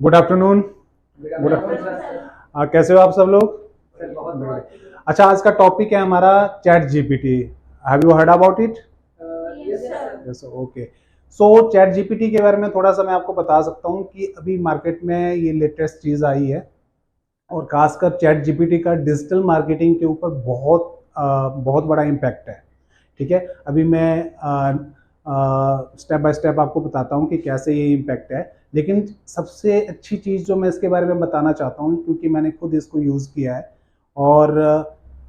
Good afternoon. Good कैसे हो आप सब लोग? अच्छा, आज का टॉपिक है हमारा chat GPT. Have you heard about it? Yes, okay. So chat GPT के बारे में थोड़ा सा मैं आपको बता सकता हूँ कि अभी मार्केट में ये लेटेस्ट चीज़ आई है और खासकर चैट जीपीटी का डिजिटल मार्केटिंग के ऊपर बहुत बड़ा इम्पैक्ट है। ठीक है, अभी मैं स्टेप बाय स्टेप आपको बताता हूँ कि कैसे ये इम्पैक्ट है। लेकिन सबसे अच्छी चीज़ जो मैं इसके बारे में बताना चाहता हूँ, क्योंकि मैंने खुद इसको यूज़ किया है और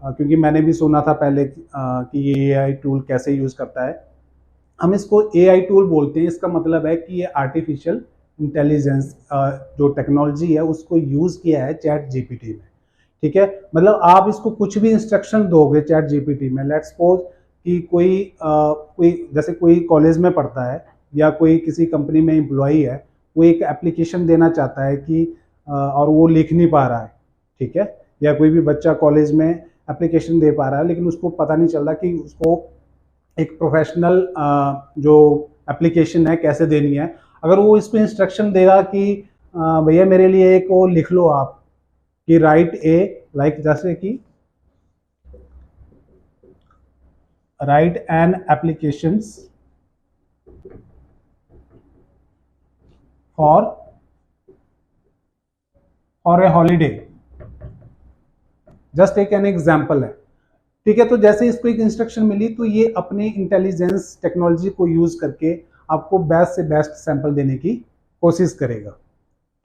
क्योंकि मैंने भी सुना था पहले कि ये एआई टूल कैसे यूज़ करता है। हम इसको एआई टूल बोलते हैं। इसका मतलब है कि ये आर्टिफिशियल इंटेलिजेंस जो टेक्नोलॉजी है उसको यूज़ किया है चैट जीपीटी में। ठीक है, मतलब आप इसको कुछ भी इंस्ट्रक्शन दोगे चैट जीपीटी में, लेट्स सपोज कि कोई जैसे कोई कॉलेज में पढ़ता है या कोई किसी कंपनी में एम्प्लॉई है, वो एक एप्लीकेशन देना चाहता है कि और वो लिख नहीं पा रहा है। ठीक है, या कोई भी बच्चा कॉलेज में एप्लीकेशन दे पा रहा है लेकिन उसको पता नहीं चल रहा कि उसको एक प्रोफेशनल जो एप्लीकेशन है कैसे देनी है। अगर वो इसको इंस्ट्रक्शन देगा कि भैया मेरे लिए एक वो लिख लो आप कि राइट ए, लाइक जैसे कि write an applications for a holiday, just एक एन एग्जाम्पल है। ठीक है, तो जैसे इसको एक इंस्ट्रक्शन मिली तो ये अपने इंटेलिजेंस टेक्नोलॉजी को यूज करके आपको बेस्ट से बेस्ट सैंपल देने की कोशिश करेगा।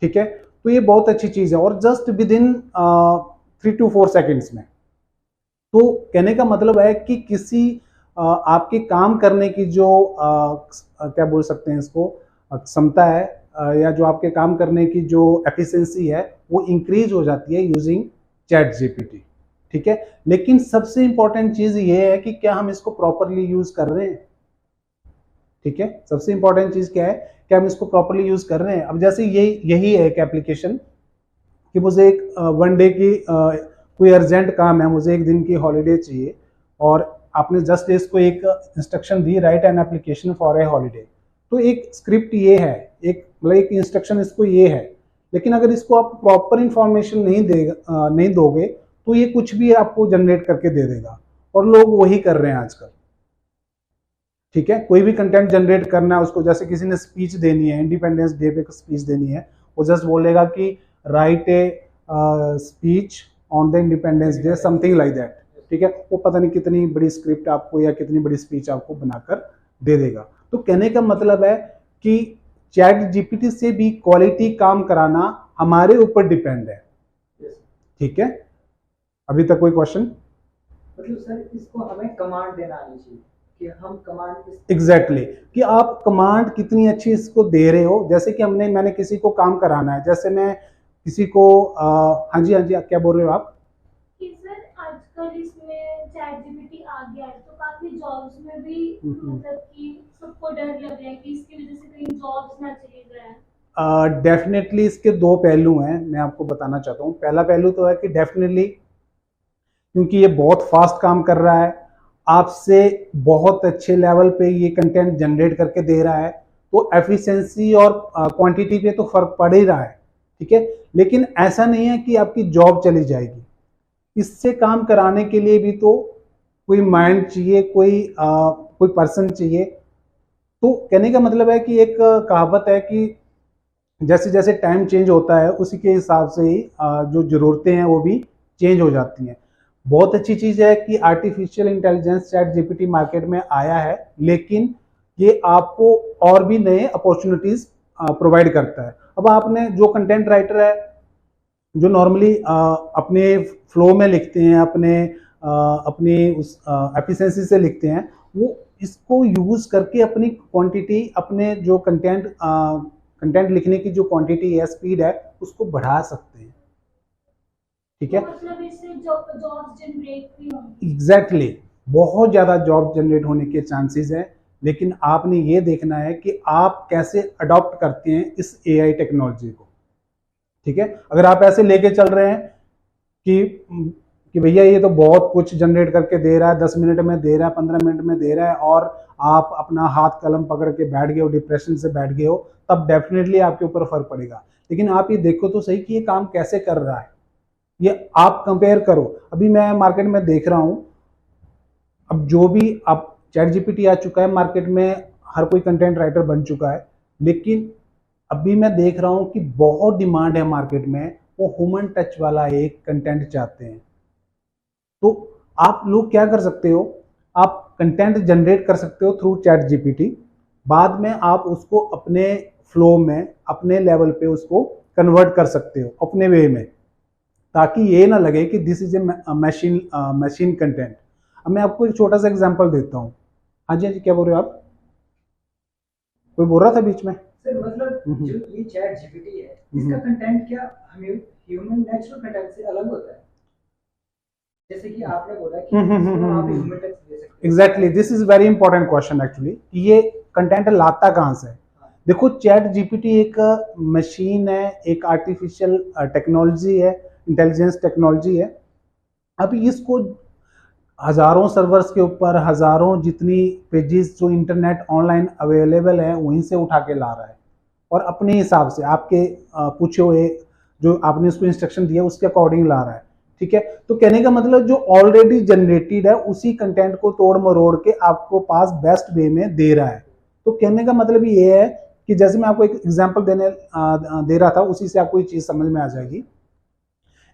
ठीक है, तो ये बहुत अच्छी चीज है और just with in 3 to 4 seconds में। तो कहने का मतलब है कि किसी आपके काम करने की जो क्या बोल सकते हैं इसको, क्षमता है या जो आपके काम करने की जो एफिशिएंसी है वो इंक्रीज हो जाती है यूजिंग चैट जीपीटी। ठीक है, लेकिन सबसे इंपॉर्टेंट चीज ये है कि क्या हम इसको प्रॉपरली यूज कर रहे हैं। ठीक है, सबसे इंपॉर्टेंट चीज क्या है, क्या हम इसको प्रॉपरली यूज कर रहे हैं। अब जैसे यही है एक एप्लीकेशन कि मुझे एक वन डे की कोई अर्जेंट काम है, मुझे एक दिन की हॉलीडे चाहिए और आपने जस्ट इसको एक instruction the, right an application for a holiday. तो एक स्क्रिप्ट ये है, एक मतलब एक इंस्ट्रक्शन इसको ये है, लेकिन अगर इसको आप प्रॉपर इंफॉर्मेशन नहीं दोगे तो ये कुछ भी आपको जनरेट करके दे देगा और लोग वही कर रहे हैं आजकल। ठीक है, कोई भी कंटेंट जनरेट करना है उसको, जैसे किसी ने स्पीच देनी है, इंडिपेंडेंस डे पे स्पीच देनी है, वो जस्ट बोलेगा कि right a speech on the independence day, something like that. ठीक है, वो पता नहीं कितनी बड़ी स्क्रिप्ट आपको या कितनी बड़ी स्पीच आपको बनाकर दे देगा। तो कहने का मतलब है कि चैट जीपीटी से भी क्वालिटी काम कराना हमारे ऊपर डिपेंड है। ठीक है, अभी तक कोई क्वेश्चन? मतलब सर इसको हमें कमांड देना आनी चाहिए कि हम कमांड एग्जैक्टली कि आप कमांड कितनी अच्छी इसको दे रहे हो। जैसे कि मैंने किसी को काम कराना है, जैसे मैं किसी को हाँ जी क्या बोल रहे हो आप? कि सर आजकल इसमें चैट जीपीटी आ गया है तो काफी जॉब्स में भी मतलब कि सबको डर लग रहा है कि इसकी वजह से कहीं जॉब्स ना चली जाए। डेफिनेटली इसके दो पहलू हैं, मैं आपको बताना चाहता हूँ। पहला पहलू तो है कि डेफिनेटली क्योंकि ये बहुत फास्ट काम कर रहा है, आपसे बहुत अच्छे लेवल पे ये कंटेंट जनरेट करके दे रहा है, तो एफिशिएंसी और क्वांटिटी पे तो फर्क पड़ ही रहा है। ठीक है, लेकिन ऐसा नहीं है कि आपकी जॉब चली जाएगी। इससे काम कराने के लिए भी तो कोई माइंड चाहिए, कोई पर्सन चाहिए। तो कहने का मतलब है कि एक कहावत है कि जैसे जैसे टाइम चेंज होता है उसी के हिसाब से ही जो ज़रूरतें हैं वो भी चेंज हो जाती हैं। बहुत अच्छी चीज़ है कि artificial intelligence chat GPT market में आया है, लेकिन ये आपको और भी नए अपॉर्चुनिटीज़ प्रोवाइड करता है। अब आपने जो कंटेंट राइटर है जो नॉर्मली अपने फ्लो में लिखते हैं, अपनी उस एफिशिएंसी से लिखते हैं, वो इसको यूज़ करके अपनी क्वांटिटी, अपने जो कंटेंट लिखने की जो क्वांटिटी है, स्पीड है, उसको बढ़ा सकते हैं। ठीक है, मतलब इससे जॉब्स जनरेट भी होंगी। एग्जैक्टली, बहुत ज़्यादा जॉब जनरेट होने के चांसेस है, लेकिन आपने ये देखना है कि आप कैसे अडॉप्ट करते हैं इस एआई टेक्नोलॉजी को। ठीक है, अगर आप ऐसे लेके चल रहे हैं कि भैया ये तो बहुत कुछ जनरेट करके दे रहा है, 10 मिनट में दे रहा है, 15 मिनट में दे रहा है, और आप अपना हाथ कलम पकड़ के बैठ गए हो, डिप्रेशन से बैठ गए हो, तब डेफिनेटली आपके ऊपर फर्क पड़ेगा। लेकिन आप ये देखो तो सही कि ये काम कैसे कर रहा है, ये आप कंपेयर करो। अभी मैं मार्केट में देख रहा हूँ, अब जो भी अब चैट जीपीटी आ चुका है मार्केट में, हर कोई कंटेंट राइटर बन चुका है, लेकिन अभी मैं देख रहा हूँ कि बहुत डिमांड है मार्केट में, वो ह्यूमन टच वाला एक कंटेंट चाहते हैं। तो आप लोग क्या कर सकते हो, आप कंटेंट जनरेट कर सकते हो थ्रू चैट जीपीटी, बाद में आप उसको अपने फ्लो में, अपने लेवल पे उसको कन्वर्ट कर सकते हो अपने वे में, ताकि ये ना लगे कि this is a machine content. अब मैं आपको एक छोटा सा एग्जांपल देता हूँ। हाँ जी, हाँ जी, क्या बोल रहे हो आप? कोई बोल रहा था बीच में? सर मतलब जो ये चैट जीपीटी है, इसका कंटेंट क्या हमें ह्यूमन नेचुरल कंटेंट से अलग होता है? जैसे कि आपने बोला कि इसको आप ह्यूमन टच दे सकते हैं। Exactly, this is very important question actually, कि ये कंटेंट लाता कहाँ से है। देखो, चैट जीपीटी एक मशीन है, एक आर्टिफिशियल टेक्नोलॉजी है, इंटेलिजेंस टेक्नोलॉजी है। अब इसको हजारों सर्वर्स के ऊपर, हजारों जितनी पेजेस जो इंटरनेट ऑनलाइन अवेलेबल है वहीं से उठा के ला रहा है, और अपने हिसाब से आपके पूछे हुए जो आपने उसको इंस्ट्रक्शन दिया उसके अकॉर्डिंग ला रहा है। ठीक है, तो कहने का मतलब जो ऑलरेडी जनरेटेड है उसी कंटेंट को तोड़ मरोड़ के आपको पास बेस्ट वे में दे रहा है। तो कहने का मतलब ये है कि जैसे मैं आपको एक एग्जांपल दे रहा था, उसी से आपको ये चीज समझ में आ जाएगी।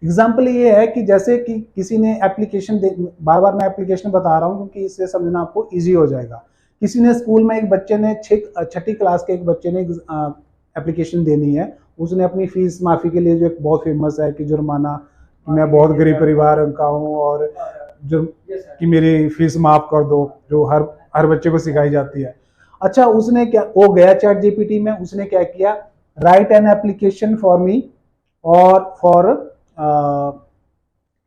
एग्जाम्पल ये है कि जैसे कि किसी ने एप्लीकेशन, बार बार मैं एप्लीकेशन बता रहा हूँ क्योंकि इससे समझना आपको इजी हो जाएगा। किसी ने स्कूल में, एक बच्चे ने छठी क्लास के एक बच्चे ने एप्लीकेशन देनी है, उसने अपनी फीस माफ़ी के लिए, जो एक बहुत फेमस है कि जुर्माना, कि मैं बहुत गरीब परिवार का हूँ और जो कि मेरी फीस माफ़ कर दो, जो हर बच्चे को सिखाई जाती है। अच्छा, उसने क्या, वो गया चैट जीपीटी में, उसने क्या किया, right an application for me और फॉर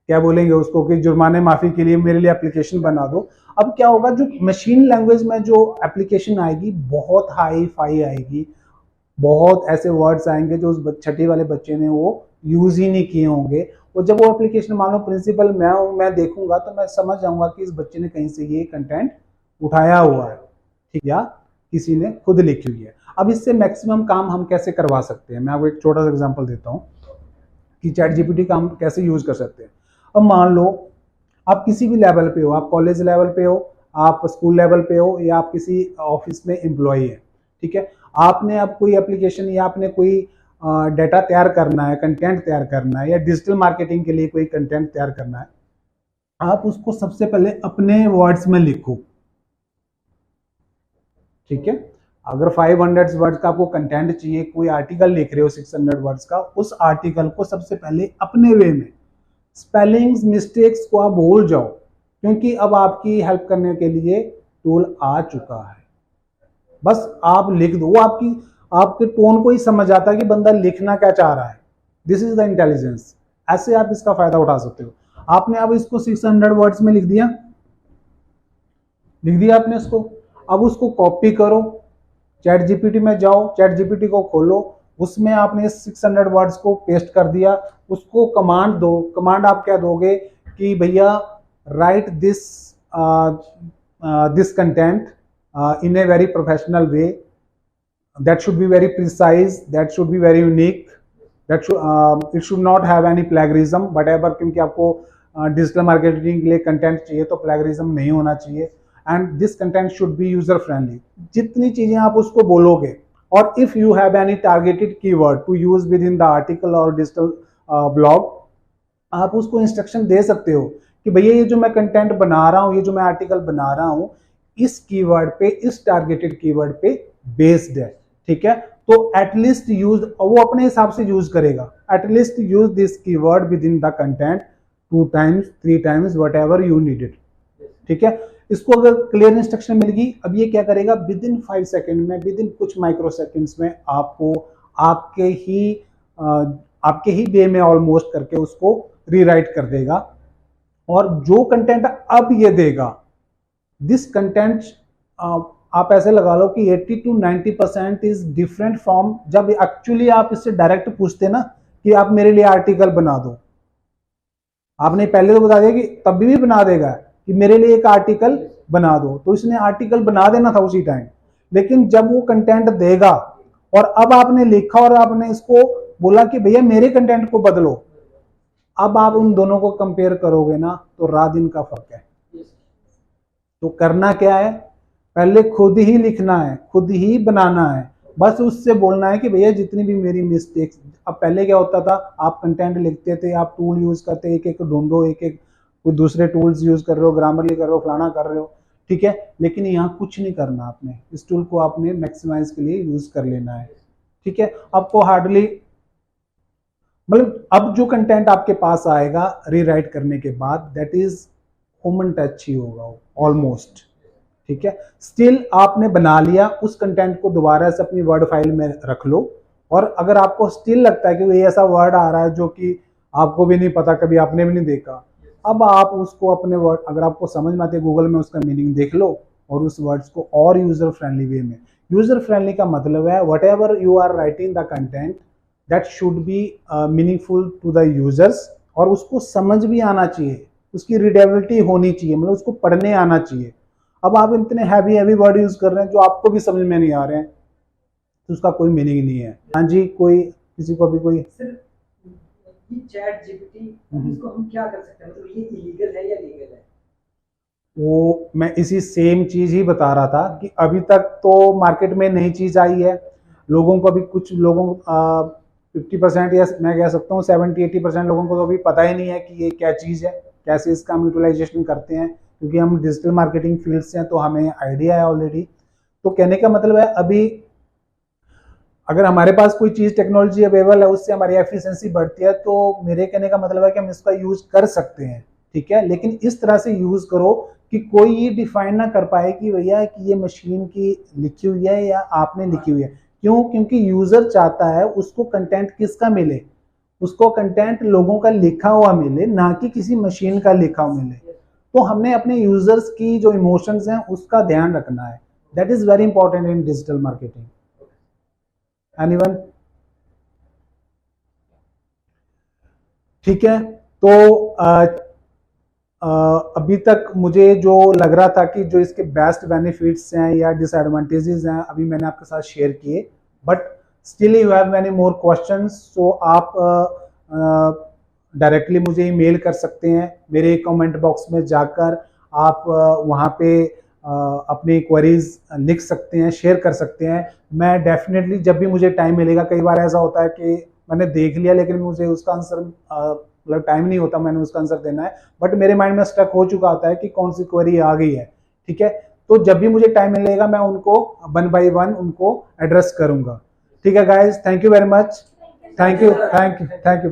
क्या बोलेंगे उसको, कि जुर्माने माफी के लिए मेरे लिए एप्लीकेशन बना दो। अब क्या होगा, जो मशीन लैंग्वेज में जो एप्लीकेशन आएगी बहुत हाई फाई आएगी, बहुत ऐसे वर्ड्स आएंगे जो उस छठी वाले बच्चे ने वो यूज ही नहीं किए होंगे। और जब वो एप्लीकेशन, मान लो प्रिंसिपल मैं हूँ, मैं देखूंगा तो मैं समझ जाऊंगा कि इस बच्चे ने कहीं से ये कंटेंट उठाया हुआ है, ठीक, या किसी ने खुद लिखी हुई है। अब इससे मैक्सिमम काम हम कैसे करवा सकते हैं, मैं आपको एक छोटा सा एग्जाम्पल देता हूँ कि चैट जीपीटी का हम कैसे यूज कर सकते हैं। अब मान लो आप किसी भी लेवल पे हो, आप कॉलेज लेवल पे हो, आप स्कूल लेवल पे हो, या आप किसी ऑफिस में एम्प्लॉय है, ठीक है, आपने अब कोई एप्लीकेशन या आपने कोई डाटा तैयार करना है, कंटेंट तैयार करना है, या डिजिटल मार्केटिंग के लिए कोई कंटेंट तैयार करना है, आप उसको सबसे पहले अपने वर्ड्स में लिखो। ठीक है, अगर 500 वर्ड्स का आपको कंटेंट चाहिए, कोई आर्टिकल लिख रहे हो 600 वर्ड्स का, उस आर्टिकल को सबसे पहले अपने वे में, स्पेलिंग्स मिस्टेक्स को आप भूल जाओ, क्योंकि अब आपकी हेल्प करने के लिए टूल आ चुका है। बस आप लिख दो, वो आपके टोन को ही समझ आता है कि बंदा लिखना क्या चाह रहा है। This is the intelligence. ऐसे आप इसका फायदा उठा सकते हो। आपने अब इसको 600 वर्ड्स में लिख दिया आपने इसको, अब उसको कॉपी करो, चैट जीपीटी में जाओ, चैट जीपीटी को खोलो, उसमें आपने 600 वर्ड्स को पेस्ट कर दिया, उसको कमांड दो। कमांड आप क्या दोगे कि भैया right this content in a very professional way, that should be very precise, that should be very unique, that should it should not have any plagiarism whatever, क्योंकि आपको डिजिटल मार्केटिंग के लिए कंटेंट चाहिए तो प्लेगरिज्म नहीं होना चाहिए, and this content should be user friendly. जितनी चीजें आप उसको बोलोगे, और if you have any targeted keyword to use within the article और डिजिटल ब्लॉग, आप उसको इंस्ट्रक्शन दे सकते हो कि भैया ये जो मैं कंटेंट बना रहा हूँ, ये जो मैं आर्टिकल बना रहा हूँ, इस कीवर्ड पे, इस टारगेटेड कीवर्ड पे बेस्ड है। ठीक है, तो एटलीस्ट यूज, वो अपने हिसाब से यूज करेगा, at least use this keyword with in the content 2 times 3 times what ever you needed. ठीक है, इसको अगर क्लियर इंस्ट्रक्शन मिल गई, अब ये क्या करेगा, विद इन 5 सेकेंड में, विद इन कुछ माइक्रो सेकेंड्स में आपको आपके ही वे में ऑलमोस्ट करके उसको रीराइट कर देगा। और जो कंटेंट अब ये देगा, दिस कंटेंट आप ऐसे लगा लो कि 80 to 90% इज डिफरेंट फ्रॉम जब एक्चुअली आप इससे डायरेक्ट पूछते ना कि आप मेरे लिए आर्टिकल बना दो। आपने पहले तो बता दिया कि तब भी बना देगा कि मेरे लिए एक आर्टिकल बना दो, तो इसने आर्टिकल बना देना था उसी टाइम, लेकिन जब वो कंटेंट देगा और अब आपने लिखा और आपने इसको बोला कि भैया मेरे कंटेंट को बदलो। अब आप उन दोनों को कंपेयर करोगे ना तो रात दिन का फर्क है। तो करना क्या है, पहले खुद ही लिखना है, खुद ही बनाना है, बस उससे बोलना है कि भैया जितनी भी मेरी मिस्टेक्स। अब पहले क्या होता था, आप कंटेंट लिखते थे, आप टूल यूज करते, एक एक ढूंढो, एक एक कोई दूसरे टूल्स यूज कर रहे हो, ग्रामरली कर रहे हो, फलाना कर रहे हो, ठीक है। लेकिन यहाँ कुछ नहीं करना, आपने इस टूल को आपने मैक्सिमाइज के लिए यूज कर लेना है, ठीक है। आपको हार्डली मतलब अब जो कंटेंट आपके पास आएगा रीराइट करने के बाद, दैट इज ह्यूमन टच ही होगा ऑलमोस्ट, ठीक है। स्टिल आपने बना लिया, उस कंटेंट को दोबारा से अपनी वर्ड फाइल में रख लो, और अगर आपको स्टिल लगता है कि ये ऐसा वर्ड आ रहा है जो कि आपको भी नहीं पता, कभी आपने भी नहीं देखा, अब आप उसको अपने वर्ड, अगर आपको समझ में आते हैं गूगल में उसका मीनिंग देख लो और उस वर्ड्स को और यूजर फ्रेंडली वे में। यूजर फ्रेंडली का मतलब है whatever you are writing the content that should be meaningful to the users, और उसको समझ भी आना चाहिए, उसकी रीडेबिलिटी होनी चाहिए, मतलब उसको पढ़ने आना चाहिए। अब आप इतने हैवी वर्ड यूज कर रहे हैं जो आपको भी समझ में नहीं आ रहे हैं, तो उसका कोई मीनिंग नहीं है। हाँ जी, कोई किसी को भी कोई चैट जीपीटी, इसको हम क्या कर सकते हैं, मतलब ये इलीगल है या लीगल है? वो मैं इसी सेम चीज ही बता रहा था कि अभी तक तो मार्केट में नई चीज आई है, लोगों को अभी कुछ लोगों 50% या मैं कह सकता हूँ 70-80% लोगों को तो अभी पता ही नहीं है कि ये क्या चीज़ है, कैसे इसका हम यूटिलाइजेशन करते हैं, क्योंकि हम डिजिटल मार्केटिंग फील्ड से हैं तो हमें आइडिया है ऑलरेडी। तो कहने का मतलब है अभी अगर हमारे पास कोई चीज़ टेक्नोलॉजी अवेलेबल है, उससे हमारी एफिशिएंसी बढ़ती है, तो मेरे कहने का मतलब है कि हम इसका यूज़ कर सकते हैं, ठीक है। लेकिन इस तरह से यूज़ करो कि कोई ये डिफाइन ना कर पाए कि भैया कि ये मशीन की लिखी हुई है या आपने लिखी हुई है। क्यों? क्योंकि यूज़र चाहता है उसको कंटेंट किसका मिले, उसको कंटेंट लोगों का लिखा हुआ मिले, ना कि किसी मशीन का लिखा हुआ मिले। तो हमने अपने यूजर्स की जो इमोशंस हैं उसका ध्यान रखना है, that is very important in digital marketing. Anyone? ठीक है, तो अभी तक मुझे जो लग रहा था कि जो इसके बेस्ट बेनिफिट्स हैं या डिसएडवांटेजेस हैं अभी मैंने आपके साथ शेयर किए, but still you have many more questions, so आप डायरेक्टली मुझे ईमेल कर सकते हैं, मेरे कमेंट बॉक्स में जाकर आप वहाँ पे अपनी क्वेरीज लिख सकते हैं, शेयर कर सकते हैं। मैं डेफिनेटली जब भी मुझे टाइम मिलेगा, कई बार ऐसा होता है कि मैंने देख लिया लेकिन मुझे उसका आंसर मतलब टाइम नहीं होता मैंने उसका आंसर देना है, बट मेरे माइंड में स्टक हो चुका होता है कि कौन सी क्वेरी आ गई है, ठीक है। तो जब भी मुझे टाइम मिलेगा मैं उनको 1 by 1 उनको एड्रेस करूंगा, ठीक है guys. Thank you very much, thank you.